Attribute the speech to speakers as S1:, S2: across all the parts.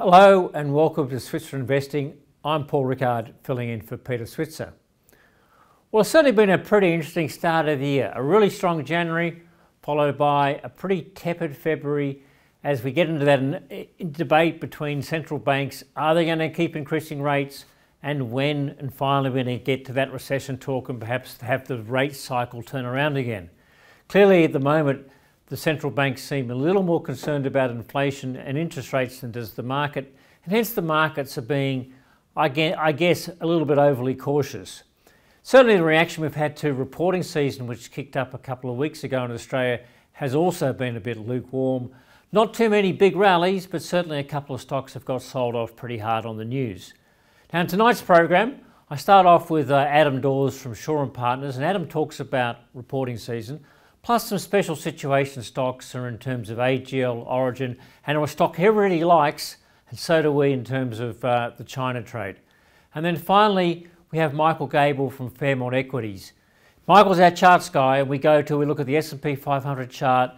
S1: Hello and welcome to Switzer Investing. I'm Paul Rickard, filling in for Peter Switzer. Well, it's certainly been a pretty interesting start of the year. A really strong January, followed by a pretty tepid February as we get into that debate between central banks. Are they going to keep increasing rates? And when? And finally, we're going to get to that recession talk and perhaps have the rate cycle turn around again. Clearly, at the moment, the central banks seem a little more concerned about inflation and interest rates than does the market, and hence the markets are being, I guess, a little bit overly cautious. Certainly the reaction we've had to reporting season, which kicked up a couple of weeks ago in Australia, has also been a bit lukewarm. Not too many big rallies, but certainly a couple of stocks have got sold off pretty hard on the news. Now in tonight's program, I start off with Adam Dawes from Shaw & Partners, and Adam talks about reporting season, plus some special situation stocks are in terms of AGL, Origin, and a stock he really likes, and so do we in terms of the China trade. And then finally, we have Michael Gabel from Fairmont Equities. Michael's our charts guy, and we look at the S&P 500 chart,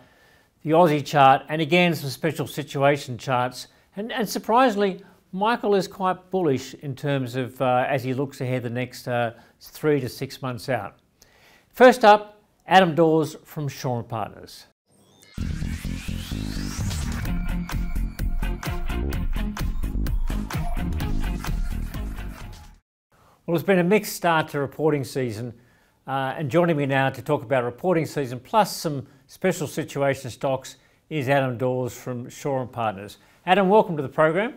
S1: the Aussie chart, and again, some special situation charts. And surprisingly, Michael is quite bullish in terms of as he looks ahead the next 3 to 6 months out. First up, Adam Dawes from Shaw & Partners. Well, it's been a mixed start to reporting season, and joining me now to talk about reporting season plus some special situation stocks is Adam Dawes from Shaw & Partners. Adam, welcome to the program.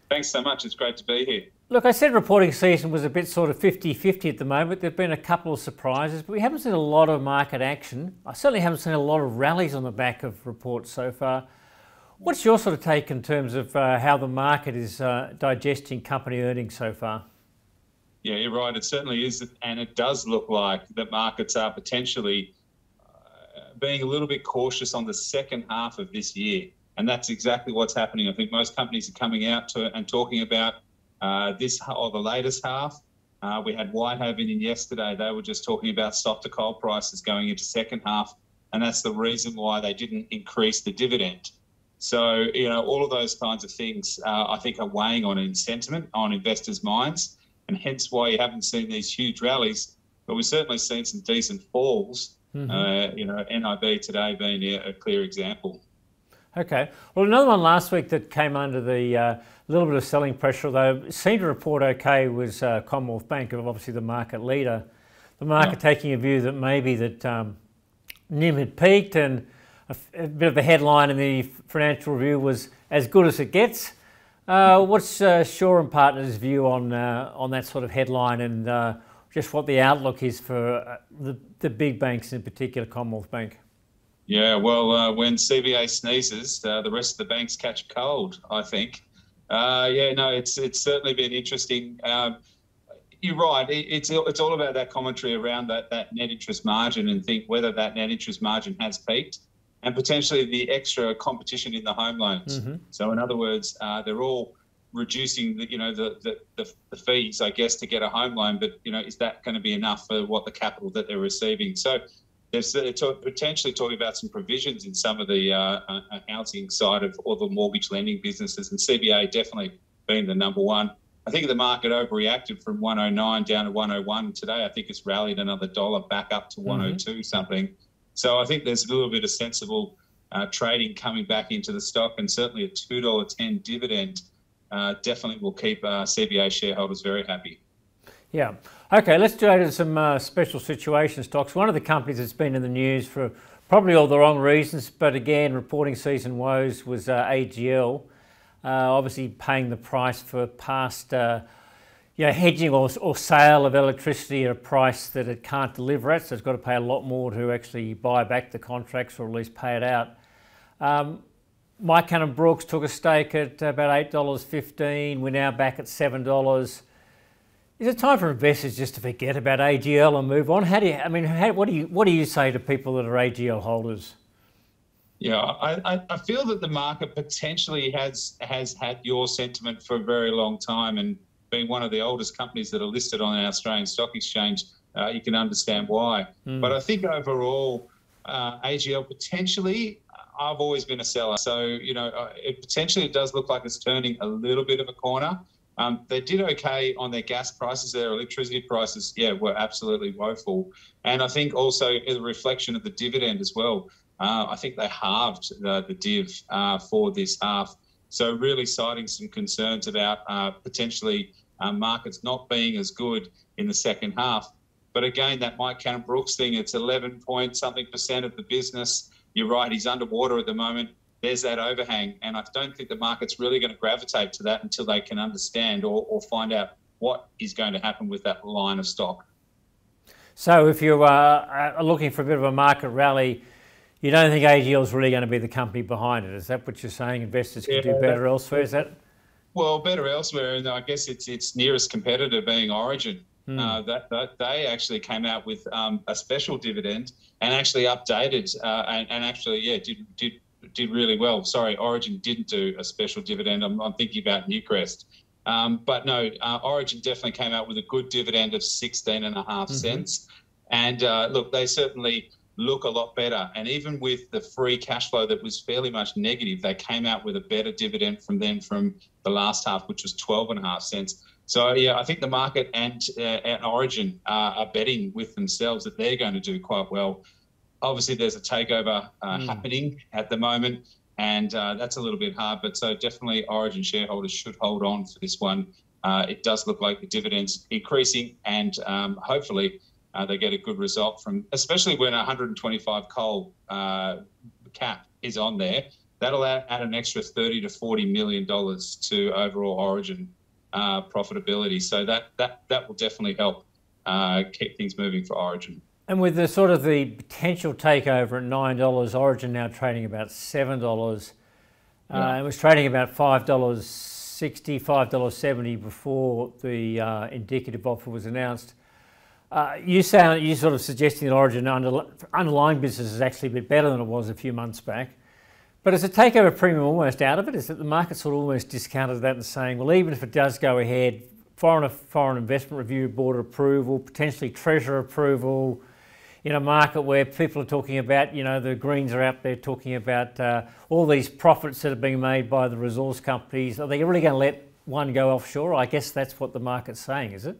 S2: Thanks so much. It's great to be here.
S1: Look, I said reporting season was a bit sort of 50-50 at the moment. There have been a couple of surprises, but we haven't seen a lot of market action. I certainly haven't seen a lot of rallies on the back of reports so far. What's your sort of take in terms of how the market is digesting company earnings so far?
S2: Yeah, you're right. It certainly is. And it does look like the markets are potentially being a little bit cautious on the second half of this year. And that's exactly what's happening. I think most companies are coming out and talking about the latest half. We had Whitehaven in yesterday. They were just talking about softer coal prices going into second half, and that's the reason why they didn't increase the dividend. So, all of those kinds of things I think are weighing on sentiment on investors' minds, and hence why you haven't seen these huge rallies, but we've certainly seen some decent falls. NIB today being a clear example.
S1: Okay. Well, another one last week that came under the little bit of selling pressure, although seemed to report okay, was Commonwealth Bank, obviously the market leader. The market taking a view that maybe that NIM had peaked, and a bit of a headline in the Financial Review was as good as it gets. What's Shaw & Partners' view on that sort of headline, and just what the outlook is for the big banks, in particular Commonwealth Bank?
S2: Yeah, well, when CBA sneezes, the rest of the banks catch a cold, I think. It's certainly been interesting. You're right. It's all about that commentary around that net interest margin, and think whether that net interest margin has peaked, and potentially the extra competition in the home loans. So in other words, they're all reducing the fees, I guess, to get a home loan. But is that going to be enough for what the capital that they're receiving? So they're potentially talking about some provisions in some of the housing side of all the mortgage lending businesses, and CBA definitely being the number one. I think the market overreacted from 109 down to 101 today. I think it's rallied another $1 back up to 102 something. So I think there's a little bit of sensible trading coming back into the stock, and certainly a $2.10 dividend definitely will keep CBA shareholders very happy.
S1: Yeah. Okay, let's go to some special situation stocks. One of the companies that's been in the news for probably all the wrong reasons, but again, reporting season woes, was AGL. Obviously paying the price for past hedging or sale of electricity at a price that it can't deliver at, so it's got to pay a lot more to actually buy back the contracts or at least pay it out. Mike Cannon-Brookes took a stake at about $8.15. We're now back at $7. Is it time for investors just to forget about AGL and move on? What do you say to people that are AGL holders?
S2: Yeah, I feel that the market potentially has had your sentiment for a very long time, and being one of the oldest companies that are listed on an Australian stock exchange, you can understand why. But I think overall, AGL potentially, I've always been a seller. So, you know, it potentially does look like it's turning a little bit of a corner. They did okay on their gas prices. Their electricity prices, yeah, were absolutely woeful. And I think also a reflection of the dividend as well. I think they halved the div for this half. So really citing some concerns about potentially markets not being as good in the second half. But again, that Mike Cannon-Brookes thing, it's 11 point something % of the business. You're right, he's underwater at the moment. There's that overhang. And I don't think the market's really going to gravitate to that until they can understand or find out what is going to happen with that line of stock.
S1: So if you are looking for a bit of a market rally, you don't think AGL is really going to be the company behind it? Is that what you're saying? Investors can do better elsewhere, is that?
S2: Well, better elsewhere, and I guess its nearest competitor being Origin. That they actually came out with a special dividend and actually updated and actually, yeah, did really well. Sorry, Origin didn't do a special dividend. I'm thinking about Newcrest. But no, Origin definitely came out with a good dividend of 16.5 cents. And look, they certainly look a lot better. And even with the free cash flow that was fairly much negative, they came out with a better dividend from them from the last half, which was 12.5 cents. So, yeah, I think the market and Origin are betting with themselves that they're going to do quite well. Obviously, there's a takeover happening at the moment, and that's a little bit hard. But so definitely Origin shareholders should hold on for this one. It does look like the dividend's increasing, and hopefully they get a good result from, especially when 125 coal cap is on there. That'll add an extra $30 to $40 million to overall Origin profitability. So that will definitely help keep things moving for Origin.
S1: And with the sort of the potential takeover at $9, Origin now trading about $7. It was trading about $5.60, $5.70 before the indicative offer was announced. You sort of suggesting that Origin underlying business is actually a bit better than it was a few months back. But is the takeover premium almost out of it? Is that the market sort of almost discounted that and saying, well, even if it does go ahead, foreign investment review board approval, potentially treasurer approval, in a market where people are talking about, you know, the Greens are out there talking about all these profits that are being made by the resource companies. Are they really going to let one go offshore? I guess that's what the market's saying, is it?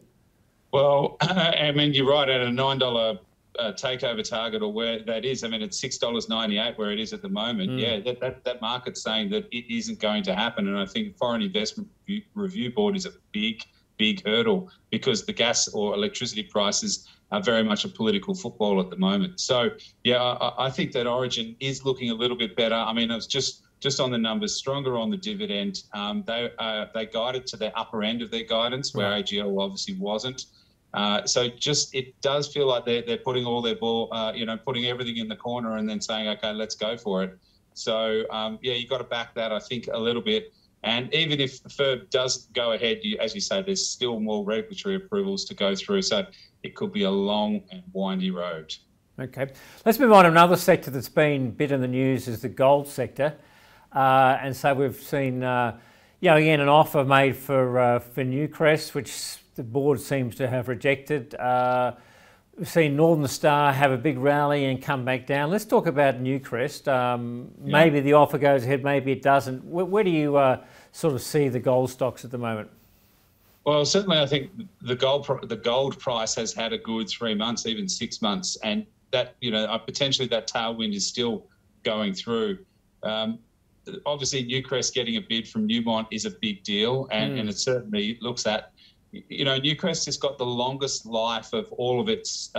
S2: Well, I mean, you're right, at a $9 takeover target, or where that is. I mean, it's $6.98 where it is at the moment. Yeah, that market's saying that it isn't going to happen. And I think foreign investment review board is a big hurdle, because the gas or electricity prices are very much a political football at the moment. So, yeah, I think that Origin is looking a little bit better. I mean, it's just on the numbers, stronger on the dividend. They guided to the upper end of their guidance, where AGL obviously wasn't. So just, it does feel like they're putting all their ball, putting everything in the corner and then saying, okay, let's go for it. So, yeah, you've got to back that, I think, a little bit. And even if FIRB does go ahead, as you say, there's still more regulatory approvals to go through. So it could be a long and windy road. Okay.
S1: Let's move on to another sector that's been a bit in the news, is the gold sector. And so we've seen, again, an offer made for Newcrest, which the board seems to have rejected. We've seen Northern Star have a big rally and come back down. Let's talk about Newcrest. Maybe the offer goes ahead, maybe it doesn't. Where do you sort of see the gold stocks at the moment?
S2: Well, certainly I think the gold price has had a good 3 months, even 6 months, and that, potentially that tailwind is still going through. Obviously, Newcrest getting a bid from Newmont is a big deal, and it certainly looks at, Newcrest has got the longest life of all of its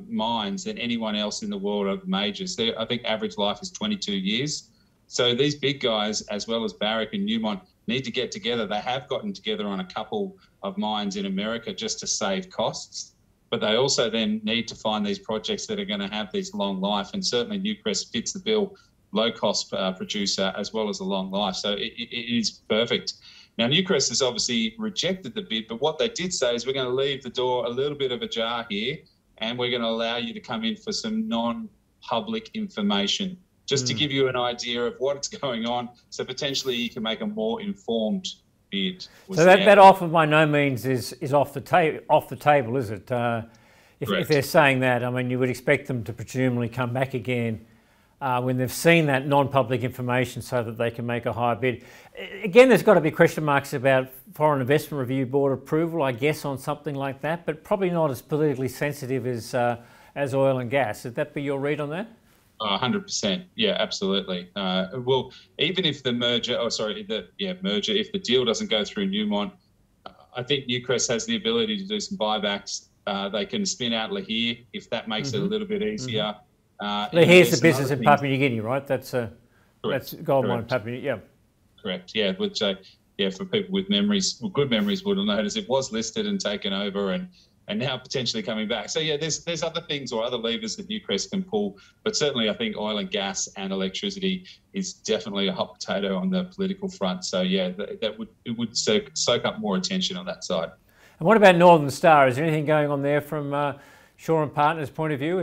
S2: mines than anyone else in the world of majors. I think average life is 22 years. So these big guys, as well as Barrick and Newmont, need to get together. They have gotten together on a couple of mines in America just to save costs, but they also then need to find these projects that are going to have these long life. And certainly Newcrest fits the bill, low cost producer as well as a long life. So it is perfect. Now, Newcrest has obviously rejected the bid, but what they did say is, we're going to leave the door a little bit of ajar here, and we're going to allow you to come in for some non-public information, just to give you an idea of what's going on, so potentially you can make a more informed bid.
S1: So that offer by no means is off the table, is it? If they're saying that, I mean, you would expect them to presumably come back again when they've seen that non-public information so that they can make a higher bid. Again, there's got to be question marks about Foreign Investment Review Board approval, I guess, on something like that, but probably not as politically sensitive as oil and gas. Would that be your read on that?
S2: 100%. Yeah, absolutely. Well, even if the merger, if the deal doesn't go through Newmont, I think Newcrest has the ability to do some buybacks. They can spin out Lihir if that makes it a little bit easier.
S1: Lihir's the business in Papua New Guinea, right? That's gold mine, Papua New Guinea. Yeah.
S2: Correct. Yeah, which for people with memories, good memories, would have noticed it was listed and taken over, and now potentially coming back. So yeah, there's other things or other levers that Newcrest can pull, but certainly I think oil and gas and electricity is definitely a hot potato on the political front. So yeah, it would soak up more attention on that side.
S1: And what about Northern Star? Is there anything going on there from Shaw and Partners' point of view?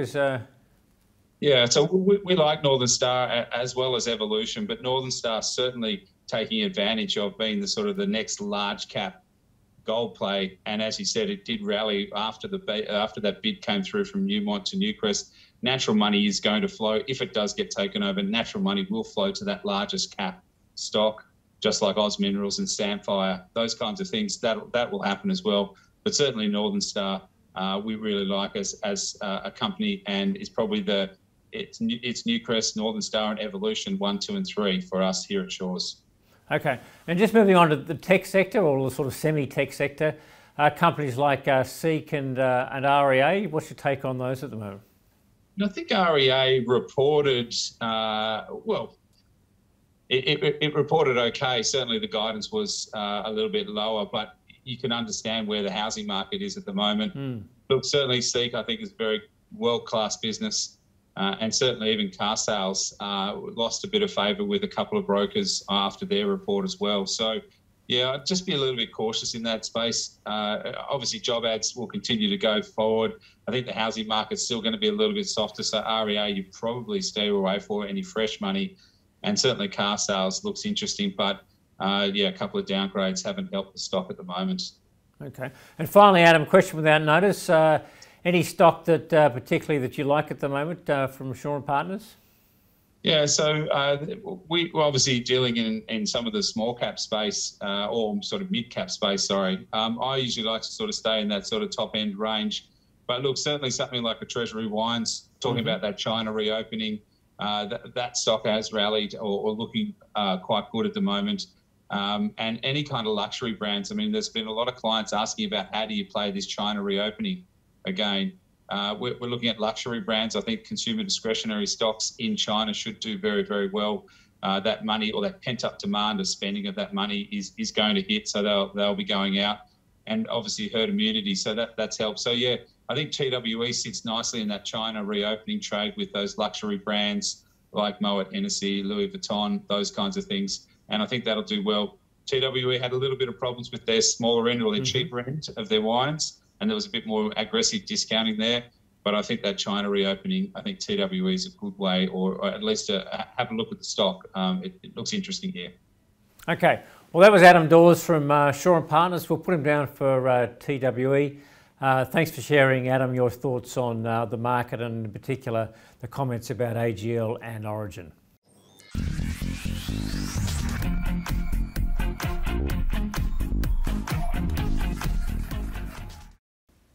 S2: Yeah, so we like Northern Star as well as Evolution, but Northern Star certainly taking advantage of being the next large cap gold play. And as you said, it did rally after that bid came through from Newmont to Newcrest. Natural money is going to flow. If it does get taken over, natural money will flow to that largest cap stock, just like Oz Minerals and Samphire, those kinds of things. That will happen as well. But certainly Northern Star, we really like as a company, and it's probably it's Newcrest, Northern Star and Evolution 1, 2 and 3 for us here at Shaw's.
S1: Okay, and just moving on to the tech sector, or the sort of semi-tech sector, companies like Seek and REA, what's your take on those at the moment?
S2: I think REA reported, it reported okay. Certainly the guidance was a little bit lower, but you can understand where the housing market is at the moment. Look, certainly Seek, I think, is a very world-class business. And certainly even car sales lost a bit of favour with a couple of brokers after their report as well. So, yeah, I'd just be a little bit cautious in that space. Obviously, job ads will continue to go forward. I think the housing market's still going to be a little bit softer. So REA, you probably stay away for any fresh money. And certainly car sales looks interesting. But, a couple of downgrades haven't helped the stock at the moment.
S1: Okay. And finally, Adam, question without notice. Any stock that particularly that you like at the moment from Shaw and Partners?
S2: Yeah, so we're obviously dealing in some of the small cap space or sort of mid cap space, sorry. I usually like to sort of stay in that sort of top end range. But look, certainly something like a Treasury Wines, talking about that China reopening, that stock has rallied or looking quite good at the moment. And any kind of luxury brands. I mean, there's been a lot of clients asking about how do you play this China reopening. Again, we're looking at luxury brands. I think consumer discretionary stocks in China should do very, very well. That money or that pent-up demand of spending of that money is going to hit, so they'll be going out. And obviously herd immunity, so that's helped. So yeah, I think TWE sits nicely in that China reopening trade with those luxury brands like Moet Hennessy, Louis Vuitton, those kinds of things. And I think that'll do well. TWE had a little bit of problems with their smaller end or their cheaper end of their wines, and there was a bit more aggressive discounting there. But I think that China reopening, I think TWE is a good way, or at least have a look at the stock. It looks interesting here. Okay.
S1: Well, that was Adam Dawes from Shaw and Partners. We'll put him down for TWE. Thanks for sharing, Adam, your thoughts on the market and in particular the comments about AGL and Origin.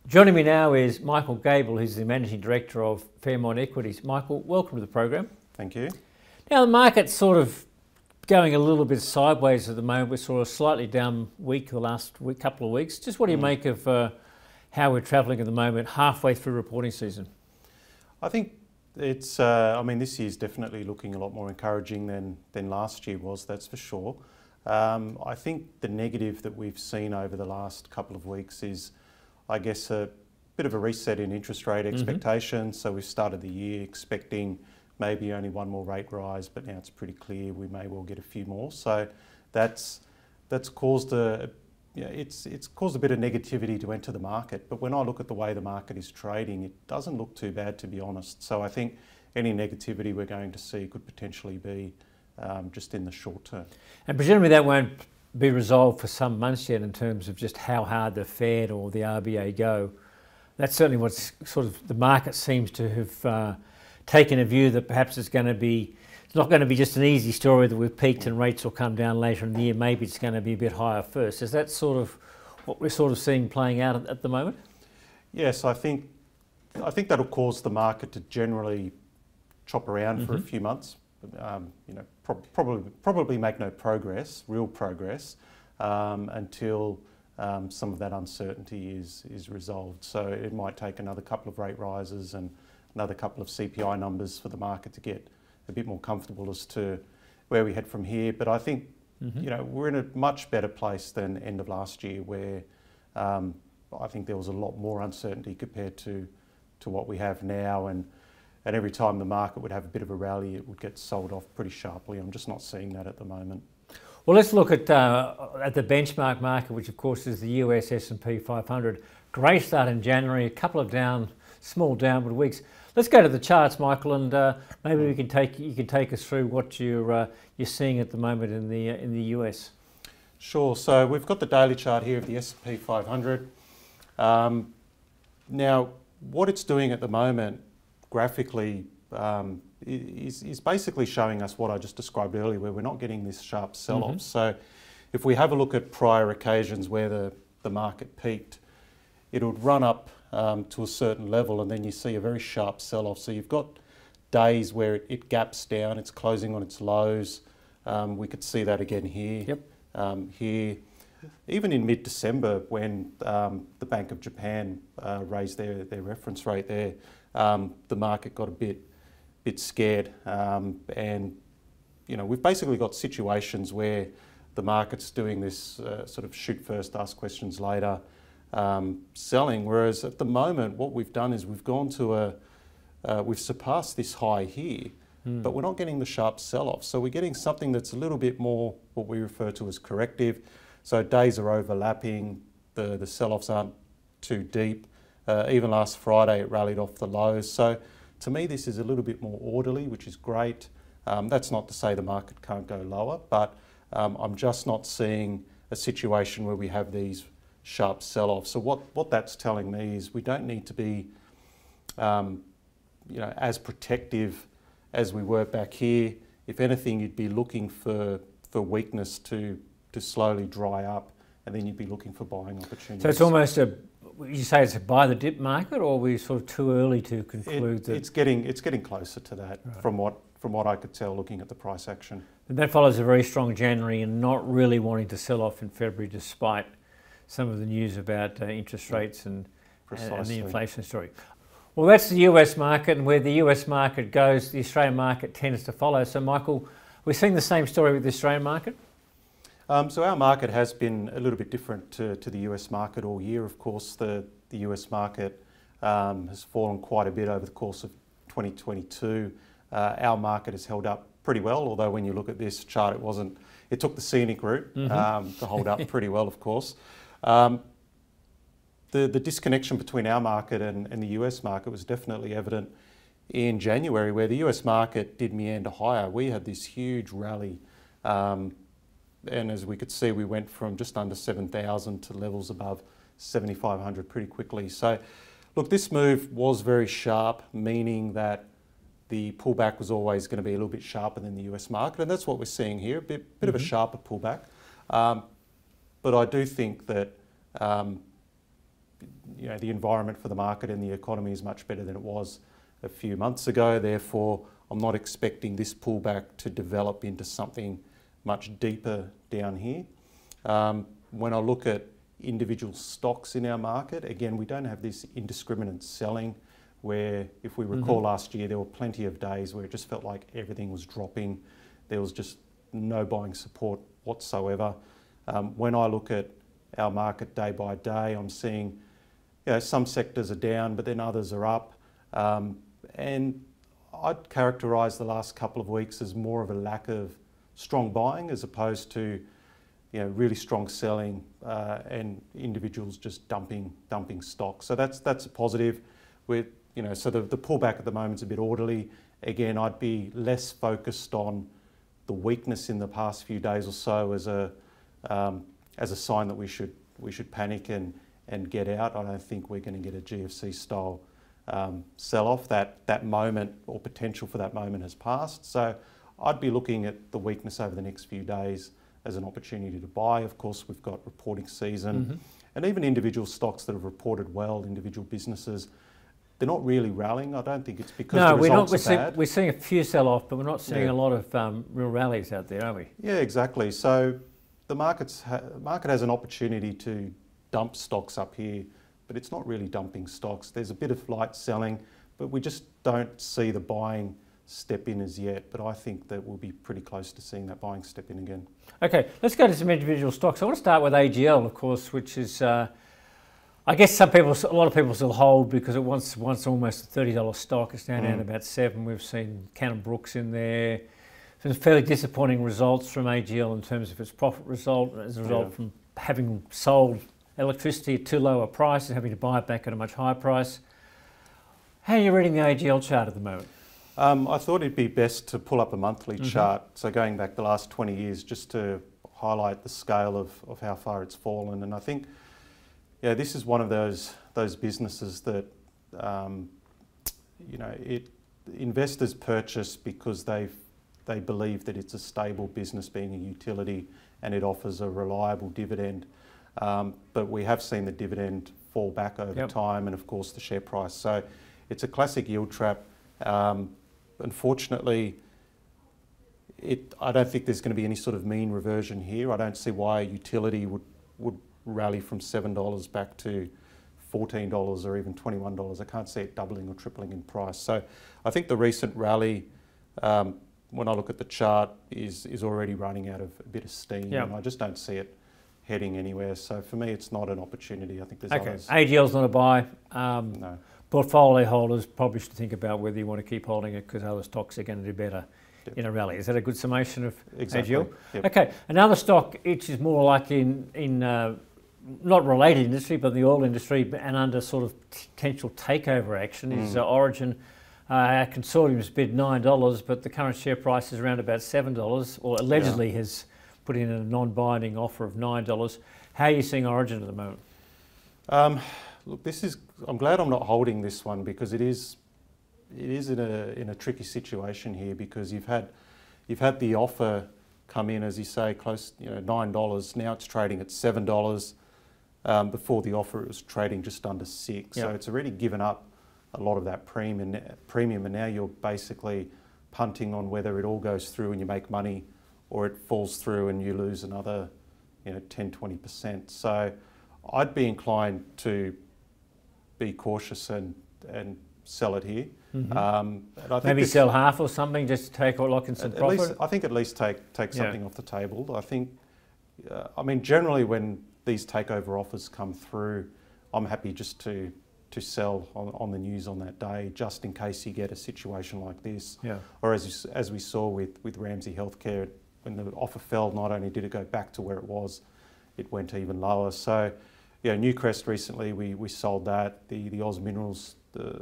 S1: Joining me now is Michael Gabel, who's the Managing Director of Fairmont Equities. Michael, welcome to the program.
S3: Thank you.
S1: Now, the market's sort of going a little bit sideways at the moment. We're sort of slightly down week the last couple of weeks. Just what do you make of how we're travelling at the moment, halfway through reporting season?
S3: I think it's, this year's definitely looking a lot more encouraging than last year was, that's for sure. I think the negative that we've seen over the last couple of weeks is, I guess, a bit of a reset in interest rate expectations. So we've started the year expecting maybe only one more rate rise, but now it's pretty clear we may well get a few more. So that's caused it's caused a bit of negativity to enter the market. But when I look at the way the market is trading, it doesn't look too bad, to be honest. So I think any negativity we're going to see could potentially be just in the short term.
S1: And presumably that won't be resolved for some months yet in terms of just how hard the Fed or the RBA go. That's certainly what's sort of the market seems to have taken a view that perhaps it's not going to be just an easy story that we've peaked and rates will come down later in the year. Maybe it's going to be a bit higher first. Is that sort of what we're sort of seeing playing out at the moment?
S3: Yes, I think that'll cause the market to generally chop around for a few months. Probably make no progress, real progress, until some of that uncertainty is resolved. So it might take another couple of rate rises and another couple of CPI numbers for the market to get a bit more comfortable as to where we head from here. But I think we're in a much better place than end of last year, where I think there was a lot more uncertainty compared to what we have now, and every time the market would have a bit of a rally, it would get sold off pretty sharply. I'm just not seeing that at the moment.
S1: Well, let's look at the benchmark market, which of course is the US S&P 500. Great start in January, a couple of small downward weeks. Let's go to the charts, Michael, and maybe you can take us through what you're seeing at the moment in the US.
S3: Sure. So we've got the daily chart here of the S&P 500. Now, what it's doing at the moment, graphically, is basically showing us what I just described earlier, where we're not getting this sharp sell-off. So if we have a look at prior occasions where the market peaked, it would run up to a certain level, and then you see a very sharp sell-off. So you've got days where it gaps down, it's closing on its lows. We could see that again here. Yep. Here, even in mid-December, when the Bank of Japan raised their reference rate there, the market got a bit scared, and we've basically got situations where the market's doing this sort of shoot first, ask questions later selling, whereas at the moment what we've done is we've gone to we've surpassed this high here, but we're not getting the sharp sell-off. So we're getting something that's a little bit more what we refer to as corrective. So days are overlapping, the sell-offs aren't too deep. Even last Friday it rallied off the lows. So to me this is a little bit more orderly, which is great. That's not to say the market can't go lower, but I'm just not seeing a situation where we have these sharp sell-offs. So what that's telling me is we don't need to be as protective as we were back here. If anything, you'd be looking for weakness to slowly dry up, and then you'd be looking for buying opportunities.
S1: So it's almost you say it's a buy the dip market, or are we sort of too early to conclude that?
S3: It's getting closer to that, right, from what I could tell looking at the price action.
S1: And that follows a very strong January and not really wanting to sell off in February, despite some of the news about interest rates and the inflation story. Well, that's the US market, and where the US market goes, the Australian market tends to follow. So, Michael, we're seeing the same story with the Australian market?
S3: So our market has been a little bit different to the US market all year. Of course, the US market has fallen quite a bit over the course of 2022. Our market has held up pretty well, although when you look at this chart, it took the scenic route to hold up pretty well, of course. The disconnection between our market and the US market was definitely evident in January, where the US market did meander higher. We had this huge rally, and as we could see, we went from just under 7,000 to levels above 7,500 pretty quickly. So, look, this move was very sharp, meaning that the pullback was always going to be a little bit sharper than the US market, and that's what we're seeing here, a bit of a sharper pullback. But I do think that the environment for the market and the economy is much better than it was a few months ago. Therefore, I'm not expecting this pullback to develop into something much deeper down here. When I look at individual stocks in our market, again, we don't have this indiscriminate selling, where, if we recall last year, there were plenty of days where it just felt like everything was dropping. There was just no buying support whatsoever. When I look at our market day by day, I'm seeing some sectors are down, but then others are up. And I'd characterise the last couple of weeks as more of a lack of strong buying as opposed to really strong selling and individuals just dumping stock. So that's a positive. So the pullback at the moment is a bit orderly. Again, I'd be less focused on the weakness in the past few days or so as a sign that we should panic and get out. I don't think we're going to get a GFC style sell-off. That moment or potential for that moment has passed. So I'd be looking at the weakness over the next few days as an opportunity to buy. Of course, we've got reporting season, and even individual stocks that have reported well, individual businesses, they're not really rallying. I don't think it's because the results are bad.
S1: We're seeing a few sell-off, but we're not seeing a lot of real rallies out there, are we?
S3: Yeah, exactly. So the market has an opportunity to dump stocks up here, but it's not really dumping stocks. There's a bit of light selling, but we just don't see the buying step in as yet. But I think that we'll be pretty close to seeing that buying step in again.
S1: Okay, let's go to some individual stocks. I want to start with AGL, of course, which is, I guess a lot of people still hold because it once almost a $30 stock. It's now down to about $7. We've seen Cannon Brooks in there. Some fairly disappointing results from AGL in terms of its profit result, as a result from having sold electricity at too low a price and having to buy it back at a much higher price. How are you reading the AGL chart at the moment?
S3: I thought it'd be best to pull up a monthly chart, so going back the last 20 years, just to highlight the scale of how far it's fallen. And I think, this is one of those businesses that investors purchase because they believe that it's a stable business, being a utility, and it offers a reliable dividend. But we have seen the dividend fall back over time, and of course the share price. So it's a classic yield trap. Unfortunately, I don't think there's going to be any sort of mean reversion here. I don't see why a utility would rally from $7 back to $14 or even $21. I can't see it doubling or tripling in price. So I think the recent rally, when I look at the chart, is already running out of a bit of steam, and I just don't see it heading anywhere. So for me, it's not an opportunity. I think there's others.
S1: AGL's not a buy.
S3: No.
S1: Portfolio holders probably should think about whether you want to keep holding it because other stocks are going to do better in a rally. Is that a good summation of AGL?
S3: Yep.
S1: Okay, another stock which is more like in not related industry, but the oil industry, and under sort of potential takeover action is Origin. Our consortium's bid $9, but the current share price is around about $7, or allegedly has put in a non-binding offer of $9. How are you seeing Origin at the moment?
S3: Look, I'm glad I'm not holding this one because it is in a tricky situation here, because you've had the offer come in, as you say, close, $9. Now it's trading at $7. Before the offer, it was trading just under $6. So it's already given up a lot of that premium, and now you're basically punting on whether it all goes through and you make money, or it falls through and you lose another, 10-20%. So I'd be inclined to be cautious and sell it here. And I think
S1: maybe sell half or something, just to take or lock in some profit.
S3: I think at least take something off the table. I think, generally when these takeover offers come through, I'm happy just to sell on the news on that day, just in case you get a situation like this. Or as we saw with Ramsay Healthcare, when the offer fell, not only did it go back to where it was, it went even lower. So, Newcrest recently, we sold that, the Oz Minerals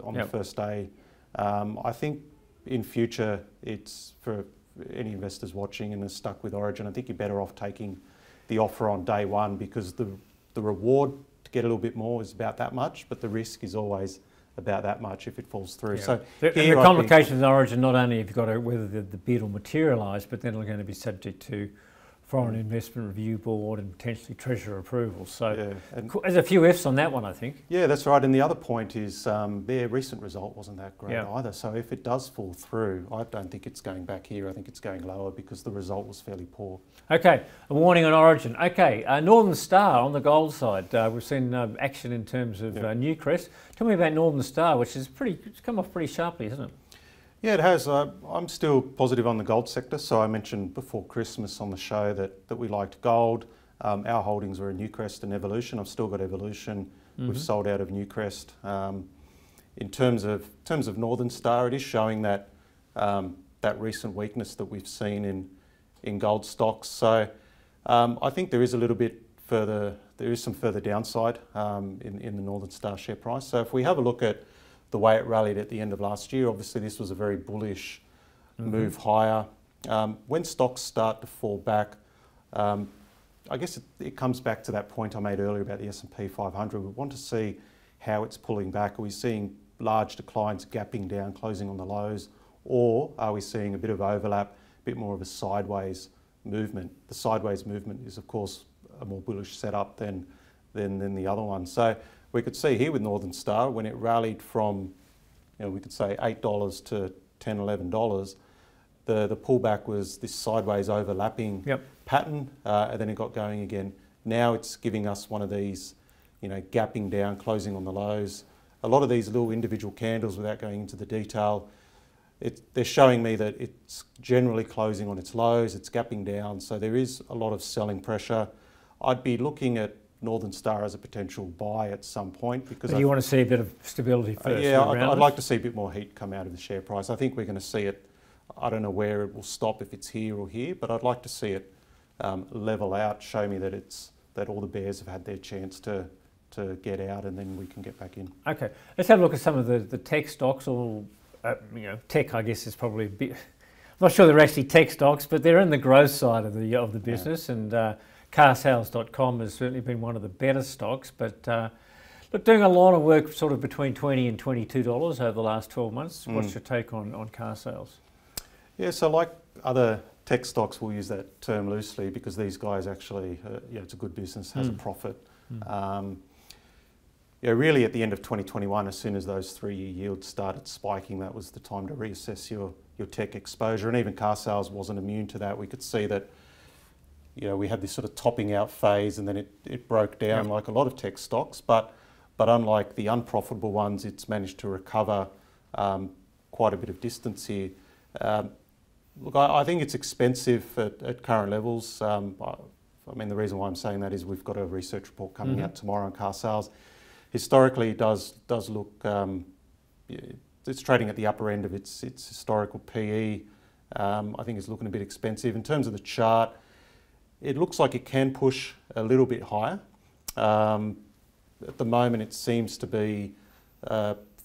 S3: on the first day. I think in future, it's for any investors watching and are stuck with Origin, I think you're better off taking the offer on day one, because the reward to get a little bit more is about that much, but the risk is always about that much if it falls through. So
S1: the complications with Origin, not only have you got whether the bid will materialise, but then they're going to be subject to Foreign Investment Review Board and potentially Treasurer approval. So there's a few ifs on that one, I think.
S3: Yeah, that's right. And the other point is their recent result wasn't that great either. So if it does fall through, I don't think it's going back here. I think it's going lower because the result was fairly poor. Okay,
S1: a warning on Origin. Okay, Northern Star on the gold side. We've seen action in terms of Newcrest. Tell me about Northern Star, which is it's come off pretty sharply, hasn't it?
S3: Yeah, it has. I'm still positive on the gold sector. So I mentioned before Christmas on the show that we liked gold. Our holdings were in Newcrest and Evolution. I've still got Evolution. We've sold out of Newcrest. In terms of Northern Star, it is showing that recent weakness that we've seen in gold stocks. So I think there is a little bit further. There is some further downside in the Northern Star share price. So if we have a look at the way it rallied at the end of last year, obviously this was a very bullish move higher. When stocks start to fall back, I guess it comes back to that point I made earlier about the S&P 500. We want to see how it's pulling back. Are we seeing large declines gapping down, closing on the lows, or are we seeing a bit of overlap, a bit more of a sideways movement? The sideways movement is, of course, a more bullish setup than the other one. So we could see here with Northern Star, when it rallied from, we could say $8 to $10, $11, the pullback was this sideways overlapping pattern, and then it got going again. Now it's giving us one of these, gapping down, closing on the lows. A lot of these little individual candles, without going into the detail, they're showing me that it's generally closing on its lows, it's gapping down, so there is a lot of selling pressure. I'd be looking at Northern Star as a potential buy at some point, because
S1: you want to see a bit of stability first.
S3: Yeah, I'd like to see a bit more heat come out of the share price. I think we're going to see it. I don't know where it will stop, if it's here or here, but I'd like to see it level out, show me that all the bears have had their chance to get out, and then we can get back in. Okay,
S1: let's have a look at some of the tech stocks, or tech, I guess, is probably a bit. I'm not sure they're actually tech stocks, but they're in the growth side of the business, and carsales.com has certainly been one of the better stocks. But look, doing a lot of work, sort of between $20 and $22 over the last 12 months. What's your take on car sales?
S3: Yeah, so like other tech stocks, we'll use that term loosely, because these guys actually, it's a good business, has a profit. Really at the end of 2021, as soon as those 3-year yields started spiking, that was the time to reassess your tech exposure. And even car sales wasn't immune to that. We could see that, we had this sort of topping out phase, and then it broke down like a lot of tech stocks. But unlike the unprofitable ones, it's managed to recover quite a bit of distance here. Look, I think it's expensive at current levels. I mean, the reason why I'm saying that is we've got a research report coming out tomorrow on car sales. Historically, it does look, it's trading at the upper end of its historical PE. I think it's looking a bit expensive. In terms of the chart, it looks like it can push a little bit higher. At the moment, it seems to be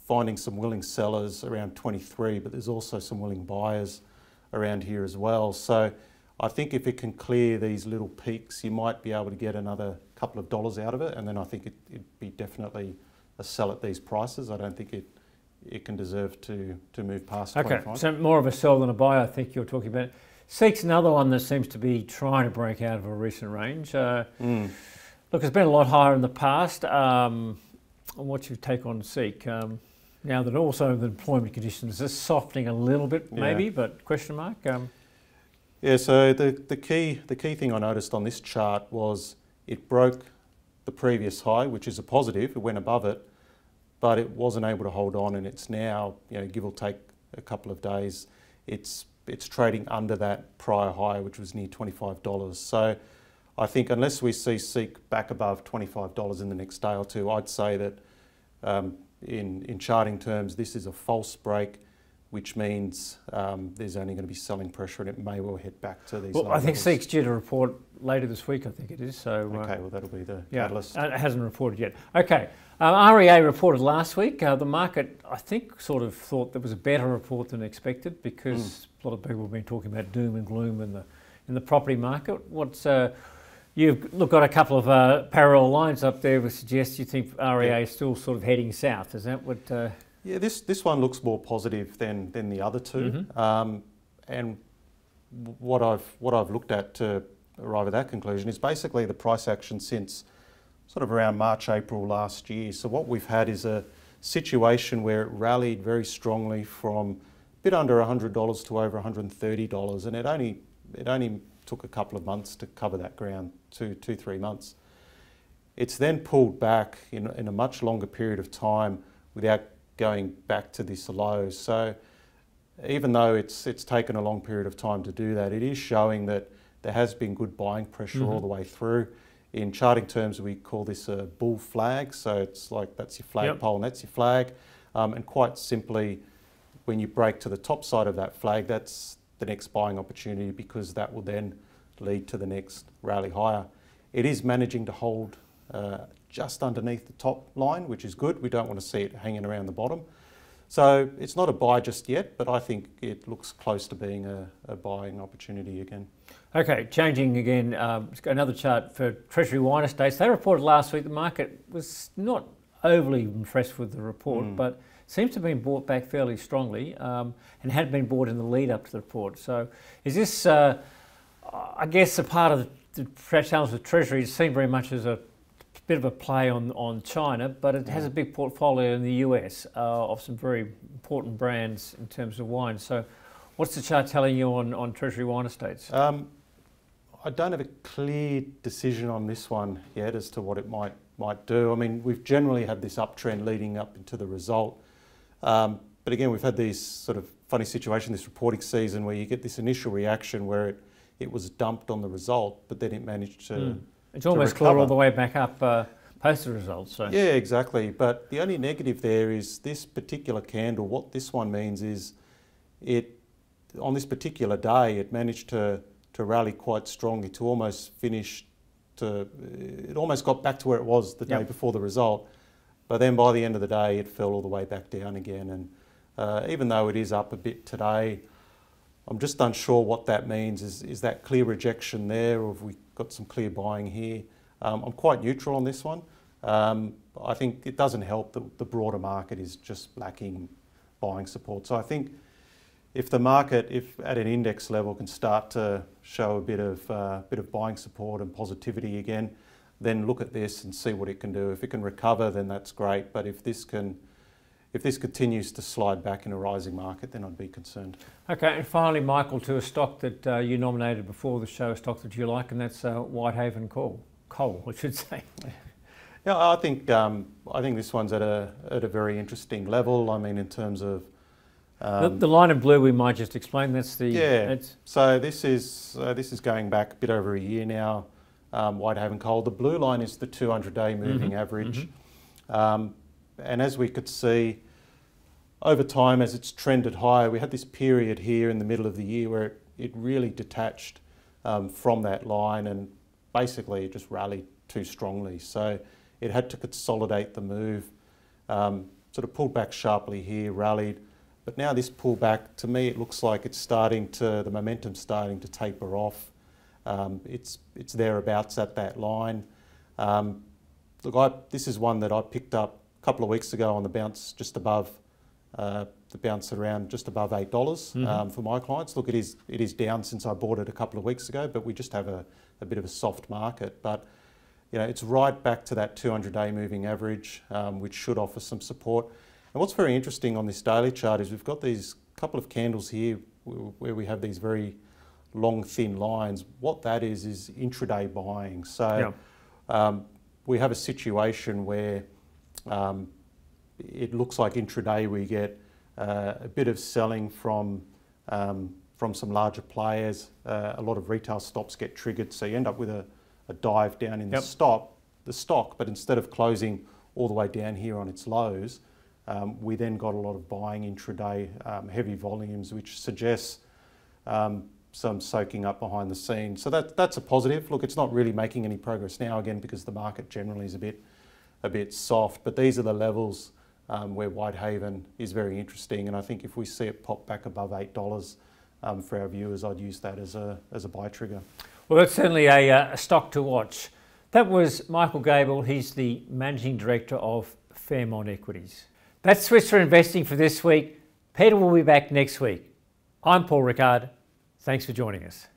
S3: finding some willing sellers around 23, but there's also some willing buyers around here as well. So I think if it can clear these little peaks, you might be able to get another couple of dollars out of it, and then I think it'd be definitely a sell at these prices. I don't think it can deserve to move past 25.
S1: Okay, so more of a sell than a buy, I think you're talking about. Seek's another one that seems to be trying to break out of a recent range. Look, it's been a lot higher in the past. What's your take on Seek? Now that also the employment conditions are softening a little bit, maybe, but question mark?
S3: Yeah, so the key thing I noticed on this chart was it broke the previous high, which is a positive. It went above it, but it wasn't able to hold on, and it's now, give or take a couple of days, it's trading under that prior high, which was near $25. So I think unless we see Seek back above $25 in the next day or two, I'd say that in charting terms, this is a false break, which means there's only going to be selling pressure, and it may well head back to these low
S1: I think
S3: levels.
S1: Seek's due to report later this week, I think it is. So
S3: okay, well, that'll be the catalyst.
S1: It hasn't reported yet. Okay, REA reported last week. The market, I think, sort of thought there was a better report than expected, because a lot of people have been talking about doom and gloom in the property market. You've got a couple of parallel lines up there which suggest you think REA is still sort of heading south. Is that what?
S3: Yeah, this one looks more positive than the other two, and what I've looked at to arrive at that conclusion is basically the price action since sort of around March, April last year. So what we've had is a situation where it rallied very strongly from a bit under $100 to over $130, and it only took a couple of months to cover that ground, 3 months. It's then pulled back in a much longer period of time without going back to this low. So even though it's taken a long period of time to do that, it is showing that there has been good buying pressure all the way through. In charting terms, we call this a bull flag. So it's like that's your flagpole and that's your flag. And quite simply, when you break to the top side of that flag, that's the next buying opportunity, because that will then lead to the next rally higher. It is managing to hold just underneath the top line, which is good. We don't want to see it hanging around the bottom. So it's not a buy just yet, but I think it looks close to being a buying opportunity again. Okay, changing again, another chart for Treasury Wine Estates. They reported last week the market was not overly impressed with the report, but
S1: seems to have been bought back fairly strongly and had been bought in the lead up to the report. So is this, I guess, a part of the challenge with Treasury is seen very much as a bit of a play on China, but it has a big portfolio in the US of some very important brands in terms of wine. So what's the chart telling you on Treasury wine estates?
S3: I don't have a clear decision on this one yet as to what it might do. I mean, we've generally had this uptrend leading up into the result. But again, we've had these sort of funny situation this reporting season where you get this initial reaction where it was dumped on the result, but then it managed to
S1: It's almost clawed all the way back up post the results. So.
S3: Yeah, exactly. But the only negative there is this particular candle. What this one means is on this particular day, it managed to rally quite strongly to almost finish it almost got back to where it was the day before the result. But then by the end of the day, it fell all the way back down again. And even though it is up a bit today, I'm just unsure what that means. Is that clear rejection there, or have we got some clear buying here? I'm quite neutral on this one. I think it doesn't help that the broader market is just lacking buying support. So I think if the market, if at an index level, can start to show a bit of buying support and positivity again, then look at this and see what it can do. If it can recover, then that's great. But if this continues to slide back in a rising market, then I'd be concerned.
S1: Okay, and finally, Michael, to a stock that you nominated before the show, a stock that you like, and that's Whitehaven Coal, I should say.
S3: Yeah, I think this one's at a very interesting level. I mean, in terms of
S1: the line in blue, we might just explain. That's the
S3: So this is going back a bit over a year now. Whitehaven Coal. The blue line is the 200-day moving average, and as we could see over time, as it's trended higher, we had this period here in the middle of the year where it really detached from that line, and basically it just rallied too strongly. So it had to consolidate the move, sort of pulled back sharply here, rallied. But now this pullback, to me, it looks like it's the momentum's starting to taper off. It's thereabouts at that line. Look, this is one that I picked up a couple of weeks ago on the bounce just above, the bounce around just above $8 for my clients. Look, it is down since I bought it a couple of weeks ago, but we just have a bit of a soft market. But you know, it's right back to that 200-day moving average, which should offer some support. And what's very interesting on this daily chart is we've got these couple of candles here where we have these very long, thin lines. What that is intraday buying. So we have a situation where it looks like intraday we get a bit of selling from some larger players. A lot of retail stops get triggered, so you end up with a dive down in the stock. But instead of closing all the way down here on its lows, we then got a lot of buying intraday, heavy volumes, which suggests some soaking up behind the scenes. So that's a positive. Look, it's not really making any progress now, again, because the market generally is a bit soft. But these are the levels where Whitehaven is very interesting. And I think if we see it pop back above $8 for our viewers, I'd use that as a buy trigger.
S1: Well, that's certainly a stock to watch. That was Michael Gabel. He's the Managing Director of Fairmont Equities. That's Switzer Investing for this week. Peter will be back next week. I'm Paul Rickard. Thanks for joining us.